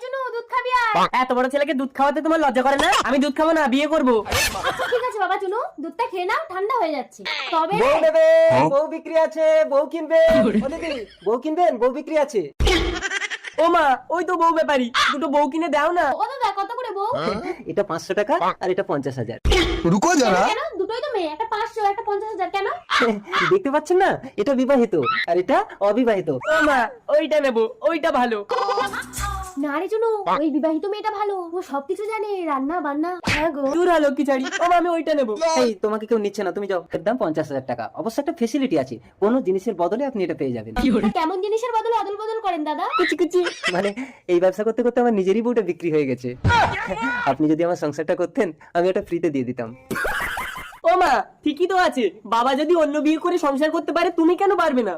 জন্য দুধ খাবি আর। এত বড় ছেলেকে দুধ খাওয়াতে তোমার লজ্জা করে না? আমি দুধ খাবো না, বিয়ে করবো। আচ্ছা ঠিক আছে বাবা চুনু, দুধটা খেয়ে নাও, ঠান্ডা হয়ে যাচ্ছে। তবে বউ নেবে, বউ বিক্রি আছে, বউ কিনবে। ও দিদি, বউ কিনবেন? বউ বিক্রি আছে। ও মা, ওই তো বউ ব্যাপারী, দুটো বউ কিনে দাও না। ও দাদা কত করে বউ? এটা 500 টাকা আর এটা 50,000। रुको जरा। কেন দুটোই তো মেয়ে, একটা 500 একটা 50,000 কেন? দেখতে পাচ্ছেন না, এটা বিবাহিত আর এটা অবিবাহিত। ও মা, ওইটা নেবো, ওইটা ভালো। না রে চুনু, ওই বিবাহিত মেয়েটা ভালো, ও সবকিছু জানে, রান্না বান্না। হ্যাঁ গো। দূর হলো কি ছাড়ি। ও মা, আমি ওইটা নেবো। এই তোমাকে কেউ নিচ্ছে না, তুমি যাও। এর দাম 50,000 টাকা। অবশ্য একটা ফেসিলিটি আছে, কোনো জিনিসের বদলে আপনি এটা পেয়ে যাবেন। কেমন জিনিসের বদলে অদল বদল করেন দাদা? কুচি কুচি। মানে এই ব্যবসা করতে করতে আমার নিজেরই বউটা বিক্রি হয়ে গেছে। আপনি যদি আমার সংসারটা করতেন, আমি ওটা ফ্রিতে দিয়ে দিতাম। ও মা, ঠিকই তো আছে, বাবা যদি অন্য বিয়ে করে সংসার করতে পারে, তুমি কেন পারবে না?